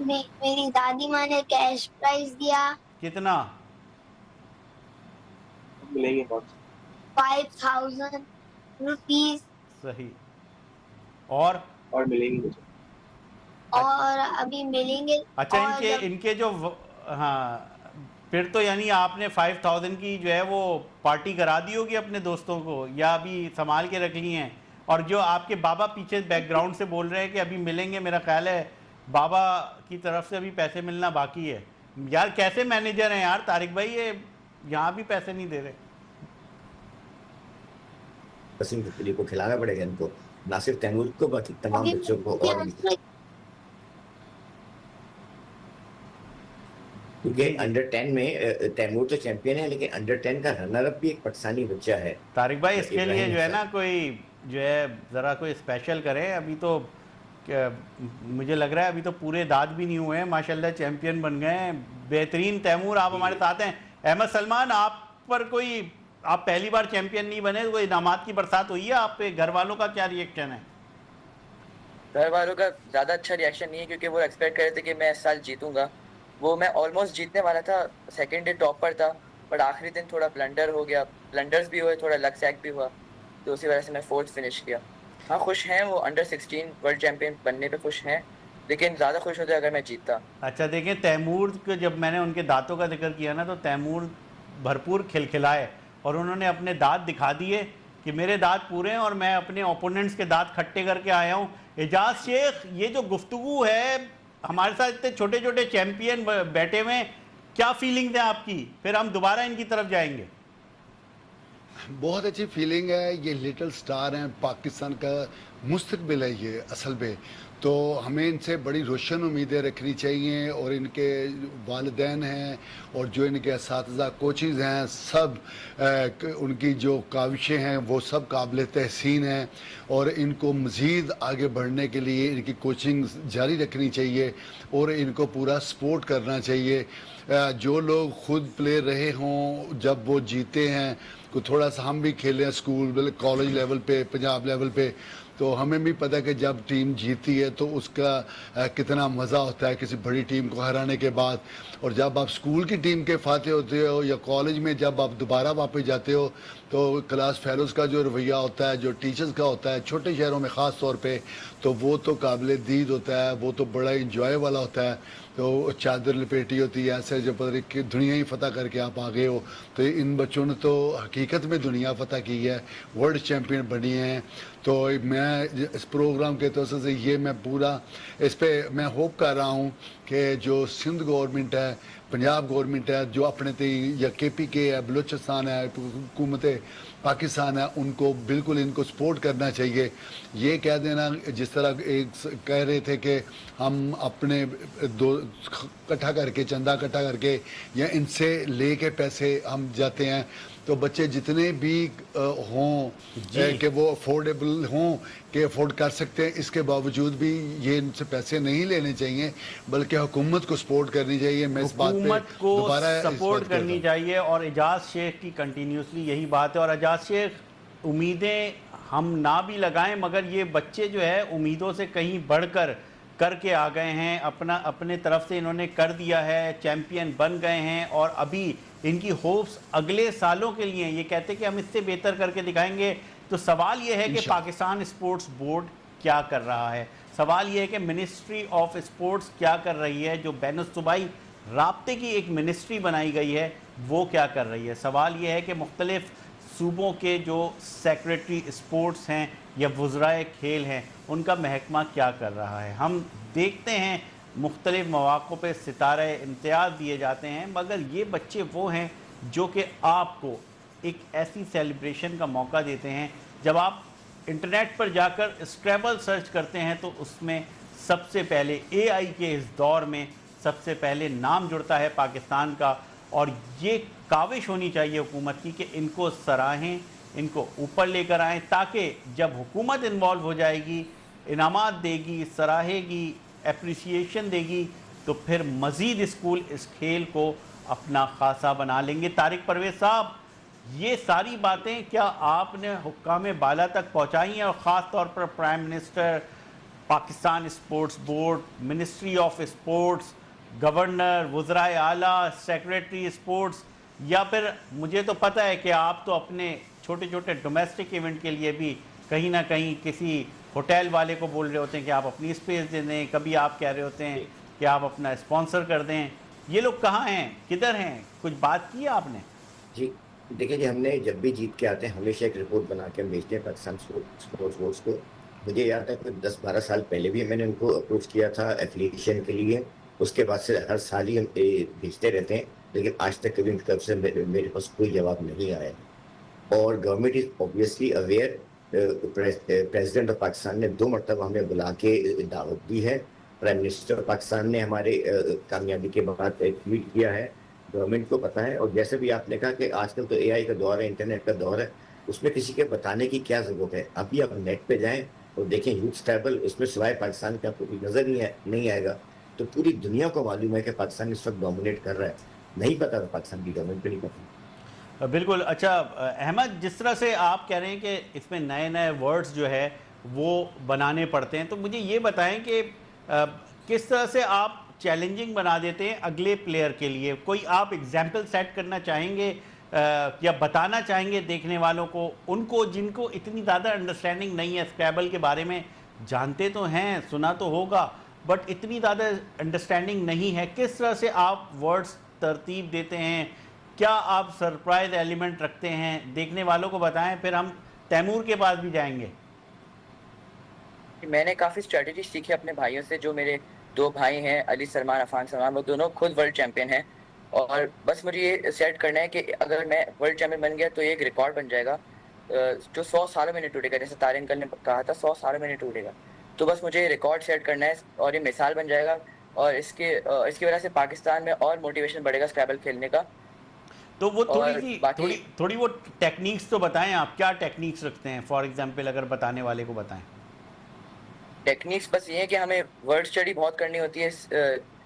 मेरी दादी माँ ने कैश प्राइज दिया। कितना? 5000 रुपीज। सही। और मिलेंगे मुझे, और अभी मिलेंगे। अच्छा, इनके जो हाँ, फिर तो यानी आपने 5000 की जो है वो पार्टी करा दी होगी अपने दोस्तों को, या अभी संभाल के रख ली हैं? और जो आपके बाबा पीछे बैकग्राउंड से बोल रहे हैं कि अभी मिलेंगे, मेरा ख्याल है बाबा की तरफ से अभी पैसे मिलना बाकी है। यार कैसे मैनेजर हैं यार तारिक भाई, ये यहाँ भी पैसे नहीं दे रहे। वसीम फुफरी को खिलाना पड़ेगा इनको, ना सिर्फ तैमूर को बाकी तमाम बच्चों को। और क्योंकि अंडर 10 में तैमूर तो चैंपियन है, लेकिन अंडर 10 का रनर अप भी एक पाकिस्तानी बच्चा है। तारिक भाई इसके लिए जो है ना कोई जो है ज़रा कोई स्पेशल करे। अभी तो मुझे लग रहा है अभी तो पूरे दाद भी नहीं हुए हैं, माशाल्लाह चैंपियन बन गए हैं। बेहतरीन तैमूर, आप हमारे साथ हैं। अहमद सलमान, आप पर कोई, आप पहली बार चैंपियन नहीं बने, कोई इनामात की बरसात हुई है आप पे? घर वालों का क्या रिएक्शन है? घर वालों का ज़्यादा अच्छा रिएक्शन नहीं है, क्योंकि वो एक्सपेक्ट कर रहे थे कि मैं इस साल जीतूंगा। वो मैं ऑलमोस्ट जीतने वाला था, सेकेंड डे टॉप पर था, बट आखिरी दिन थोड़ा ब्लंडर हो गया, ब्लंडर्स भी हुए, थोड़ा लक सैक भी हुआ, तो उसी वजह से मैं 4th फिनिश किया। हाँ खुश हैं वो, अंडर 16 वर्ल्ड चैंपियन बनने पे खुश हैं, लेकिन ज़्यादा खुश होते अगर मैं जीतता। अच्छा देखें, तैमूर को जब मैंने उनके दांतों का जिक्र किया ना, तो तैमूर भरपूर खिलखिलाए और उन्होंने अपने दांत दिखा दिए कि मेरे दांत पूरे हैं और मैं अपने ओपोनेंट्स के दांत खट्टे करके आया हूँ। एजाज शेख, ये जो गुफ्तगू है, हमारे साथ इतने छोटे छोटे चैंपियन बैठे हुए, क्या फीलिंग्स है आपकी? फिर हम दोबारा इनकी तरफ जाएंगे। बहुत अच्छी फीलिंग है। ये लिटिल स्टार हैं, पाकिस्तान का मुस्तकबिल है ये असल में। तो हमें इनसे बड़ी रोशन उम्मीदें रखनी चाहिए, और इनके वालिदैन हैं और जो इनके असातिज़ा कोचेज़ हैं, सब उनकी जो काविशें हैं वो सब काबिल तहसीन हैं, और इनको मज़ीद आगे बढ़ने के लिए इनकी कोचिंग जारी रखनी चाहिए और इनको पूरा सपोर्ट करना चाहिए। जो लोग खुद प्लेयर रहे हों जब वो जीते हैं, को थोड़ा सा हम भी खेले हैं स्कूल कॉलेज लेवल पे, पंजाब लेवल पे, तो हमें भी पता है कि जब टीम जीतती है तो उसका कितना मज़ा होता है किसी बड़ी टीम को हराने के बाद। और जब आप स्कूल की टीम के फाते होते हो या कॉलेज में जब आप दोबारा वापस जाते हो तो क्लास फेलोज़ का जो रवैया होता है, जो टीचर्स का होता है छोटे शहरों में ख़ास तौर पे, तो वो तो काबिल दीद होता है, वो तो बड़ा इंजॉय वाला होता है। तो चादर लपेटी होती है ऐसे जो पता नहीं कि दुनिया ही फतह करके आप आ गए हो। तो इन बच्चों ने तो हकीकत में दुनिया फतह की है, वर्ल्ड चैम्पियन बनी हैं। तो मैं इस प्रोग्राम के तौर से ये मैं पूरा इस पर मैं होप कर रहा हूँ कि जो सिंध गवर्नमेंट है, पंजाब गवर्नमेंट है, जो अपने या KPK है, बलूचिस्तान है, हुकूमत पाकिस्तान है, उनको बिल्कुल इनको सपोर्ट करना चाहिए। ये कह देना जिस तरह एक कह रहे थे कि हम अपने दो इकट्ठा करके चंदा इकट्ठा करके या इनसे ले के पैसे हम जाते हैं, तो बच्चे जितने भी हों कि वो अफोर्डेबल हों कि अफोर्ड कर सकते हैं, इसके बावजूद भी ये इनसे पैसे नहीं लेने चाहिए बल्कि हुकूमत को सपोर्ट करनी चाहिए। मैं इस बात पे दोबारा सपोर्ट करनी चाहिए। और एजाज शेख की कंटिन्यूसली यही बात है। और एजाज शेख, उम्मीदें हम ना भी लगाएं मगर ये बच्चे जो है उम्मीदों से कहीं बढ़कर करके आ गए हैं, अपने तरफ से इन्होंने कर दिया है, चैंपियन बन गए हैं और अभी इनकी होप्स अगले सालों के लिए। ये कहते हैं कि हम इससे बेहतर करके दिखाएंगे। तो सवाल ये है कि पाकिस्तान स्पोर्ट्स बोर्ड क्या कर रहा है, सवाल ये है कि मिनिस्ट्री ऑफ स्पोर्ट्स क्या कर रही है, जो बैनुल-सूबाई राब्ते की एक मिनिस्ट्री बनाई गई है वो क्या कर रही है। सवाल ये है कि मुख्तलिफ सूबों के जो सेक्रेटरी स्पोर्ट्स हैं या वज़राए खेल हैं उनका महकमा क्या कर रहा है। हम देखते हैं मुख्तलिफ मौक़ों पे सितारे इम्तियाज़ दिए जाते हैं, मगर ये बच्चे वो हैं जो कि आपको एक ऐसी सेलिब्रेशन का मौका देते हैं। जब आप इंटरनेट पर जाकर स्क्रैबल सर्च करते हैं तो उसमें सबसे पहले AI के इस दौर में सबसे पहले नाम जुड़ता है पाकिस्तान का। और ये काविश होनी चाहिए हुकूमत की कि इनको सराहें, इनको ऊपर लेकर आएँ, ताकि जब हुकूमत इन्वॉल्व हो जाएगी, इनामात देगी, सराहेगी, एप्रिसिएशन देगी, तो फिर मज़ीद स्कूल इस खेल को अपना खासा बना लेंगे। तारिक परवेज़ साहब, ये सारी बातें क्या आपने हुक्काम बाला तक पहुँचाई हैं, और ख़ास तौर पर prime minister, Pakistan sports board, ministry of sports, governor, वज़राए आला, सेक्रेटरी स्पोर्ट्स, या फिर मुझे तो पता है कि आप तो अपने छोटे छोटे डोमेस्टिक इवेंट के लिए भी कहीं ना कहीं किसी होटल वाले को बोल रहे होते हैं कि आप अपनी स्पेस दे दें, कभी आप कह रहे होते हैं कि आप अपना स्पॉन्सर कर दें। ये लोग कहाँ हैं, किधर हैं, कुछ बात की है आपने? जी देखिए जी, हमने जब भी जीत के आते हैं हमेशा एक रिपोर्ट बना के हम भेजते हैं पाकिस्तान स्पोर्ट्स बोर्ड को। मुझे याद है कि 10-12 साल पहले भी मैंने उनको अप्रोच किया था एफिलिएशन के लिए। उसके बाद से हर साल ही हम भेजते रहते हैं, लेकिन आज तक कभी उनकी तरफ से मेरे पास कोई जवाब नहीं आया। और government is obviously aware. President of Pakistan ने 2 मरतबा हमें बुला के दावत दी है। प्राइम मिनिस्टर पाकिस्तान ने हमारे कामयाबी के बाद ट्वीट किया है, गवर्नमेंट को पता है। और जैसे भी आपने कहा कि आजकल तो AI का दौर है, इंटरनेट का दौर है, उसमें किसी के बताने की क्या ज़रूरत है। अभी आप नेट पे जाएं और देखें यूथ ट्रैवल, उसमें सिवाय पाकिस्तान का कोई नज़र नहीं आएगा। तो पूरी दुनिया को मालूम है कि पाकिस्तान इस वक्त डोमिनेट कर रहा है। नहीं पता था पाकिस्तान की गवर्नमेंट को नहीं पता। बिल्कुल। अच्छा अहमद, जिस तरह से आप कह रहे हैं कि इसमें नए नए वर्ड्स जो है वो बनाने पड़ते हैं, तो मुझे ये बताएं कि किस तरह से आप चैलेंजिंग बना देते हैं अगले प्लेयर के लिए। कोई आप एग्जाम्पल सेट करना चाहेंगे या बताना चाहेंगे देखने वालों को, उनको जिनको इतनी ज़्यादा अंडरस्टैंडिंग नहीं है स्क्रैबल के बारे में, जानते तो हैं, सुना तो होगा, बट इतनी ज़्यादा अंडरस्टैंडिंग नहीं है, किस तरह से आप वर्ड्स तरतीब देते हैं, क्या आप सरप्राइज एलिमेंट रखते हैं, देखने वालों को बताएं, फिर हम तैमूर के पास भी जाएंगे। मैंने काफ़ी स्ट्रेटजी सीखी अपने भाइयों से। जो मेरे 2 भाई हैं, अली सलमान, अफान सलमान, वो दोनों खुद वर्ल्ड चैंपियन हैं। और बस मुझे ये सेट करना है कि अगर मैं वर्ल्ड चैंपियन बन गया तो ये एक रिकॉर्ड बन जाएगा जो 100 सालों में नहीं टूटेगा। जैसे तारिक अंकल ने कहा था 100 सालों में नहीं टूटेगा। तो बस मुझे ये रिकॉर्ड सेट करना है और ये मिसाल बन जाएगा। और इसकी वजह से पाकिस्तान में और मोटिवेशन बढ़ेगा स्क्रैबल खेलने का। तो वो थोड़ी वो टेक्निक्स तो बताएं, आप क्या टेक्निक्स रखते हैं, फॉर एग्जांपल अगर बताने वाले को बताएं। टेक्निक्स बस ये है कि हमें वर्ड स्टडी बहुत करनी होती है।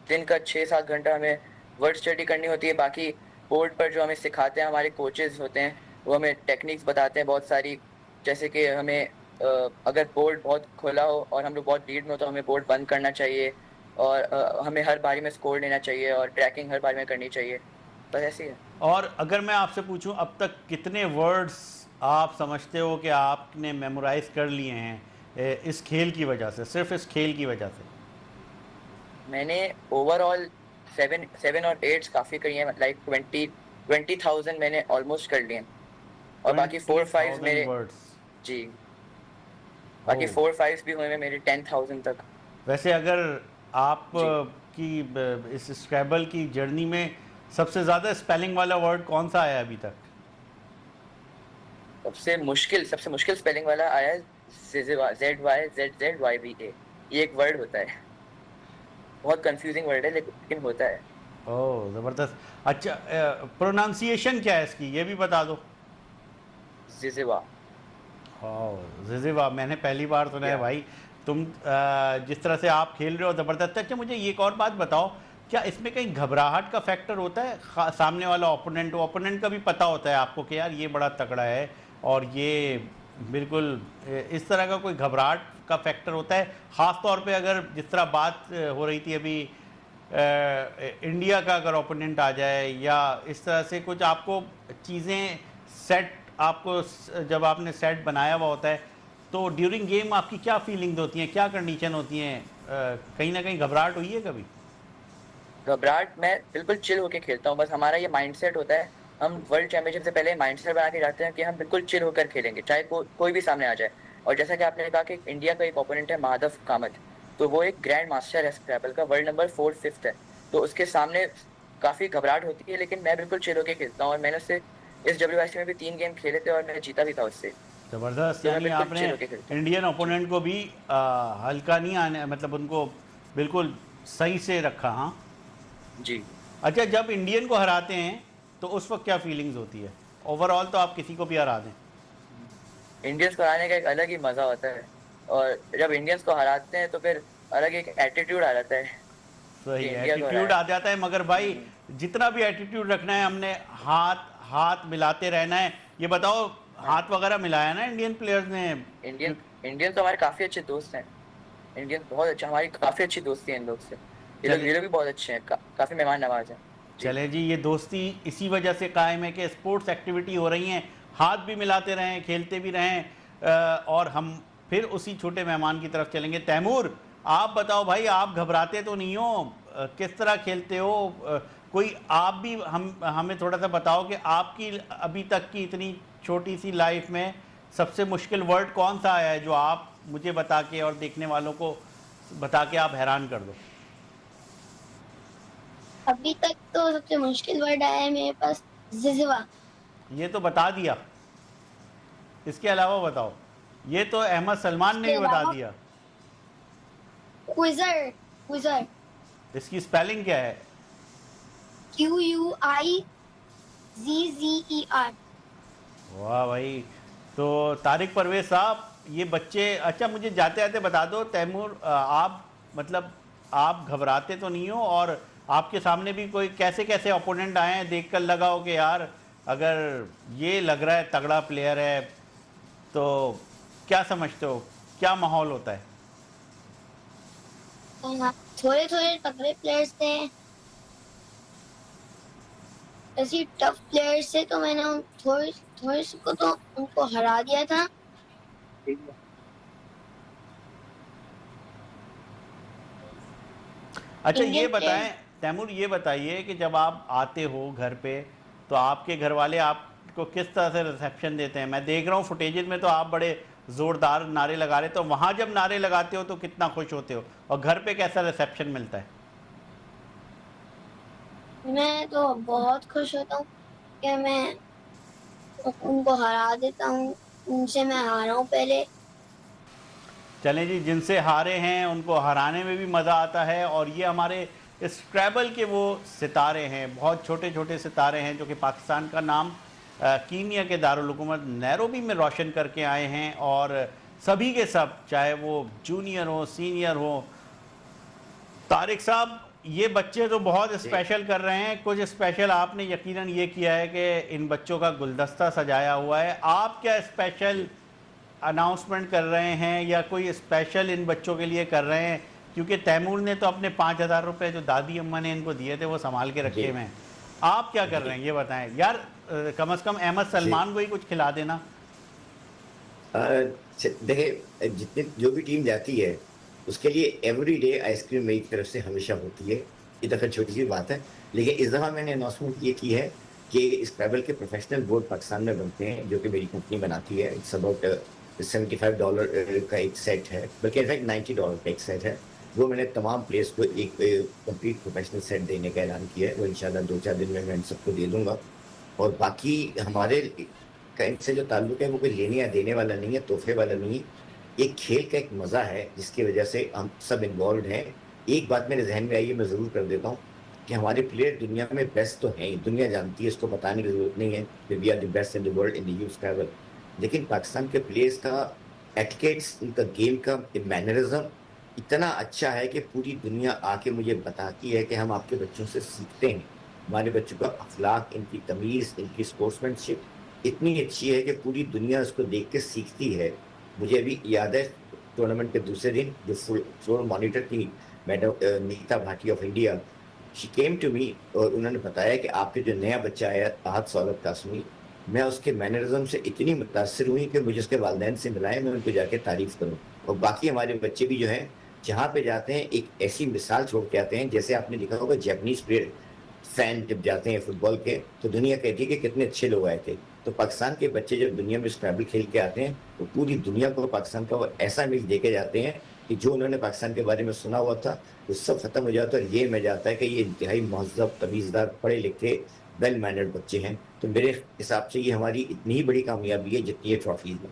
दिन का 6-7 घंटा हमें वर्ड स्टडी करनी होती है। बाकी बोर्ड पर जो हमें सिखाते हैं हमारे कोचेस होते हैं, वो हमें टेक्निक्स बताते हैं बहुत सारी। जैसे कि हमें अगर बोर्ड बहुत खुला हो और हम लोग बहुत लीड में हो तो हमें बोर्ड बंद करना चाहिए, और हमें हर बारी में स्कोर लेना चाहिए और ट्रैकिंग हर बारी में करनी चाहिए, बस ऐसे ही है। और अगर मैं आपसे पूछूं अब तक कितने वर्ड्स आप समझते हो कि आपने मेमोराइज कर लिए हैं इस खेल की वजह से, सिर्फ इस खेल की वजह से? मैंने ओवरऑल 7 और 8 काफ़ी करी हैं, लाइक 20,000 मैंने ऑलमोस्ट कर लिए हैं, और बाकी 4-5 मेरे वर्ड्स। जी, बाकी 4-5 भी हुए हैं मेरे 10,000 तक। वैसे अगर आप जी। की इस स्क्रैबल की जर्नी में सबसे ज़्यादा स्पेलिंग वाला वर्ड कौन सा आया अभी तक? सबसे मुश्किल स्पेलिंग वाला आया है ZYZZYVA। ये एक वर्ड होता है, बहुत कंफ्यूजिंग वर्ड है लेकिन होता है। ओह ज़बरदस्त। अच्छा, प्रोनाउंसिएशन क्या है इसकी, ये भी बता दो। जिज़वा। ओह ज़िज़िवा, मैंने पहली बार सुना है भाई। तुम जिस तरह से आप खेल रहे हो ज़बरदस्त। अच्छा मुझे ये एक और बात बताओ, क्या इसमें कहीं घबराहट का फैक्टर होता है? सामने वाला ओपोनेंट का भी पता होता है आपको कि यार ये बड़ा तगड़ा है और ये बिल्कुल इस तरह का कोई घबराहट का फैक्टर होता है? ख़ास तौर पे अगर जिस तरह बात हो रही थी अभी इंडिया का अगर ओपोनेंट आ जाए या इस तरह से कुछ आपको चीज़ें सेट, आपको जब आपने सेट बनाया हुआ होता है तो ड्यूरिंग गेम आपकी क्या फीलिंग्स होती हैं, क्या कंडीशन होती हैं? कहीं ना कहीं घबराहट हुई है कभी? घबराहट, मैं बिल्कुल चिल होकर खेलता हूँ, बस हमारा ये माइंडसेट होता है। हम वर्ल्ड चैंपियनशिप से पहले माइंडसेट बना के जाते हैं कि हम बिल्कुल चिल होकर खेलेंगे, चाहे कोई भी सामने आ जाए। और जैसा कि आपने कहा कि इंडिया का एक ओपोनेंट है माधव कामत, तो वो एक ग्रैंड मास्टर है स्क्रैबल का, वर्ल्ड नंबर 4-5 है, तो उसके सामने काफ़ी घबराहट होती है, लेकिन मैं बिल्कुल चिल होकर खेलता हूँ। और मैंने उससे इस WRC में भी 3 गेम खेले थे और मैं जीता भी था उससे। ज़बरदस्त। तो मैं यानी बिल्कुल आपने चिल होकर खेलता हूँ। इंडियन ओपोनेंट को भी हल्का नहीं आने, मतलब उनको बिल्कुल सही से रखा। हाँ जी। अच्छा, जब इंडियन को हराते हैं तो उस वक्त क्या फीलिंग्स होती है? ओवरऑल तो आप किसी को भी हरा दें, इंडियंस को हराने का एक अलग ही मजा होता है, और जब इंडियंस को हराते हैं तो फिर अलग एक एटीट्यूड आ जाता है सही कि इंडिया को एटीट्यूड हराया। आ जाता है। मगर भाई जितना भी एटीट्यूड रखना है, हमने हाथ हाथ मिलाते रहना है। ये बताओ, हाथ वगैरह मिलाया ना इंडियन प्लेयर्स ने? इंडियन तो हमारे काफी अच्छे दोस्त हैं। इंडियन बहुत अच्छा, हमारी काफी अच्छी दोस्ती है इन लोग से। ये लोग भी बहुत अच्छे हैं, काफी मेहमान नवाज हैं जी। चले जी, ये दोस्ती इसी वजह से कायम है कि स्पोर्ट्स एक्टिविटी हो रही हैं, हाथ भी मिलाते रहें, खेलते भी रहें। और हम फिर उसी छोटे मेहमान की तरफ चलेंगे। तैमूर, आप बताओ भाई, आप घबराते तो नहीं हो? किस तरह खेलते हो? कोई आप भी हमें थोड़ा सा बताओ कि आपकी अभी तक की इतनी छोटी सी लाइफ में सबसे मुश्किल वर्ड कौन सा आया है जो आप मुझे बता के और देखने वालों को बता के आप हैरान कर दो? अभी तक तो सबसे मुश्किल वर्ड आया है मेरे पास, जिज़वा। ये तो बता दिया, इसके अलावा बताओ। ये तो अहमद सलमान ने भी बता दिया। क्विजर। क्विजर। इसकी स्पेलिंग क्या है? QUIZZER। वाह भाई। तो तारिक परवेज साहब, ये बच्चे, अच्छा मुझे जाते जाते बता दो तैमूर, आप मतलब आप घबराते तो नहीं हो? और आपके सामने भी कोई कैसे कैसे ओपोनेंट आए हैं, देखकर लगा हो कि यार अगर ये लग रहा है तगड़ा प्लेयर है, तो क्या समझते हो क्या माहौल होता है? थोड़े थोड़े तगड़े प्लेयर्स थे, ऐसी टफ प्लेयर्स थे, तो मैंने थोड़े थोड़े को तो उनको हरा दिया था। अच्छा ये इंडियन बताएं तैमूर, ये बताइए कि जब आप आते हो घर पे तो आपके घर वाले आपको किस तरह से रिसेप्शन देते हैं? मैं देख रहा हूँ फुटेजेस में तो आप बड़े ज़ोरदार नारे लगा रहे, तो वहाँ जब नारे लगाते हो तो कितना खुश होते हो, और घर पे कैसा रिसेप्शन मिलता है? मैं तो बहुत खुश होता हूँ कि मैं उनको हरा देता हूँ, उनसे मैं हारा हूँ पहले। चलें जी, जिनसे हारे हैं उनको हराने में भी मज़ा आता है। और ये हमारे स्क्रैबल के वो सितारे हैं, बहुत छोटे छोटे सितारे हैं जो कि पाकिस्तान का नाम कीनिया के दारुल हुकूमत नैरोबी में रोशन करके आए हैं। और सभी के सब, चाहे वो जूनियर हो सीनियर हो। तारिक साहब, ये बच्चे तो बहुत स्पेशल कर रहे हैं, कुछ स्पेशल आपने यकीनन ये किया है कि इन बच्चों का गुलदस्ता सजाया हुआ है। आप क्या स्पेशल अनाउंसमेंट कर रहे हैं या कोई स्पेशल इन बच्चों के लिए कर रहे हैं? क्योंकि तैमूर ने तो अपने 5,000 रुपये जो दादी अम्मा ने इनको दिए थे वो संभाल के रखे जी हुए हैं। आप क्या कर रहे हैं ये बताएं यार। कम से कम अहमद सलमान को ही कुछ खिला देना। देखिए, जितने जो भी टीम जाती है उसके लिए एवरीडे आइसक्रीम मेरी तरफ से हमेशा होती है। ये दफ़ा छोटी सी बात है, लेकिन इस दफ़ा मैंने अनाउंसमेंट ये की है कि स्क्रैबल के प्रोफेशनल बोर्ड पाकिस्तान में बनते हैं, जो कि मेरी कंपनी बनाती है। इट्स अबाउट $75 का एक सेट है, बल्कि इनफैक्ट $90 का एक सेट है। वो मैंने तमाम प्लेयर्स को एक कंप्लीट प्रोफेशनल सेट देने का ऐलान किया है। वो इंशाल्लाह 2-4 दिन में मैं इन सबको दे दूंगा। और बाकी हमारे का इनसे जो ताल्लुक है वो कोई लेने या देने वाला नहीं है, तोहफे वाला नहीं है। एक खेल का एक मज़ा है जिसकी वजह से हम सब इन्वॉल्व हैं। एक बात मेरे जहन में आई है, मैं ज़रूर कर देता हूँ कि हमारे प्लेयर दुनिया में बेस्ट तो हैं ही, दुनिया जानती है, इसको बताने की ज़रूरत नहीं है कि we are the best in the world in the youth scrabble. लेकिन पाकिस्तान के प्लेयर्स का एटिकेट्स, उनका गेम का मैनरिज्म इतना अच्छा है कि पूरी दुनिया आके मुझे बताती है कि हम आपके बच्चों से सीखते हैं। हमारे बच्चों का अखलाक, इनकी तमीज़, इनकी स्पोर्ट्समैनशिप इतनी अच्छी है कि पूरी दुनिया उसको देख के सीखती है। मुझे अभी याद है टूर्नामेंट के दूसरे दिन जो फ्लोर मॉनिटर थी madam Neeta Bhatia of India, she came to me और उन्होंने बताया कि आपके जो नया बच्चा आया आहत सौलत कासमी, मैं उसके मैनरिज्म से इतनी मुतासर हुई कि मुझे उसके वालिदैन से मिलाए, मैं उनको जाके तारीफ़ करूँ। और बाकी हमारे बच्चे भी जो हैं जहाँ पे जाते हैं एक ऐसी मिसाल छोड़ के आते हैं। जैसे आपने देखा होगा जापानीज प्लेयर फैन जब जाते हैं फुटबॉल के तो दुनिया कहती है कि कितने अच्छे लोग आए थे। तो पाकिस्तान के बच्चे जब दुनिया में स्क्रैबल खेल के आते हैं तो पूरी दुनिया को पाकिस्तान का वो ऐसा इमेज देके जाते हैं कि जो उन्होंने पाकिस्तान के बारे में सुना हुआ था वो सब खत्म हो जाता है। और ये इमेज आता है कि ये इंतहाई महज़ब, तमीज़दार, पढ़े लिखे, वेल मैनर्ड बच्चे हैं। तो मेरे हिसाब से ये हमारी इतनी ही बड़ी कामयाबी है जितनी ये ट्रॉफीज में।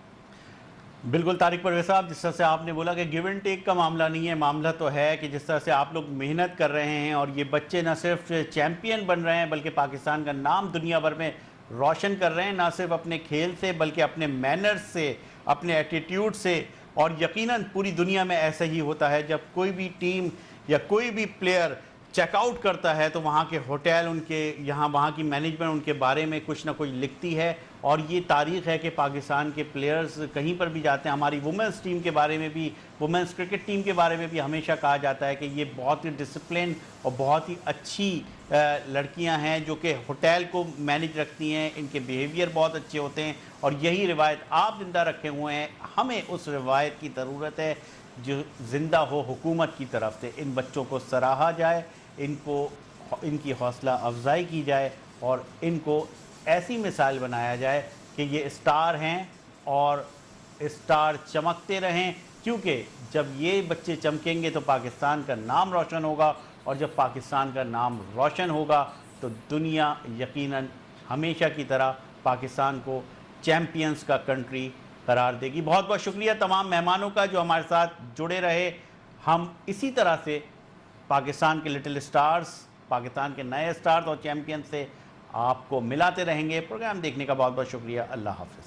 बिल्कुल तारिक परवेज़ साहब, जिस तरह से आपने बोला कि गिव एंड टेक का मामला नहीं है, मामला तो है कि जिस तरह से आप लोग मेहनत कर रहे हैं और ये बच्चे न सिर्फ चैम्पियन बन रहे हैं बल्कि पाकिस्तान का नाम दुनिया भर में रोशन कर रहे हैं, ना सिर्फ अपने खेल से बल्कि अपने मैनर्स से, अपने एटीट्यूड से। और यकीनन पूरी दुनिया में ऐसा ही होता है, जब कोई भी टीम या कोई भी प्लेयर चेकआउट करता है तो वहाँ के होटल, उनके यहाँ वहाँ की मैनेजमेंट उनके बारे में कुछ ना कुछ लिखती है। और ये तारीख़ है कि पाकिस्तान के प्लेयर्स कहीं पर भी जाते हैं, हमारी वुमेंस टीम के बारे में भी, वुमेंस क्रिकेट टीम के बारे में भी हमेशा कहा जाता है कि ये बहुत ही डिसिप्लिन और बहुत ही अच्छी लड़कियां हैं जो कि होटल को मैनेज रखती हैं, इनके बिहेवियर बहुत अच्छे होते हैं। और यही रिवायत आप ज़िंदा रखे हुए हैं। हमें उस रिवायत की ज़रूरत है जो ज़िंदा हो हुकूमत की तरफ से। इन बच्चों को सराहा जाए, इनकी हौसला अफजाई की जाए और इनको ऐसी मिसाल बनाया जाए कि ये स्टार हैं और स्टार चमकते रहें। क्योंकि जब ये बच्चे चमकेंगे तो पाकिस्तान का नाम रोशन होगा, और जब पाकिस्तान का नाम रोशन होगा तो दुनिया यकीनन हमेशा की तरह पाकिस्तान को चैम्पियंस का कंट्री करार देगी। बहुत बहुत शुक्रिया तमाम मेहमानों का जो हमारे साथ जुड़े रहे। हम इसी तरह से पाकिस्तान के लिटिल स्टार्स, पाकिस्तान के नए स्टार्स और चैम्पियन से आपको मिलाते रहेंगे। प्रोग्राम देखने का बहुत बहुत शुक्रिया। अल्लाह हाफ़िज़।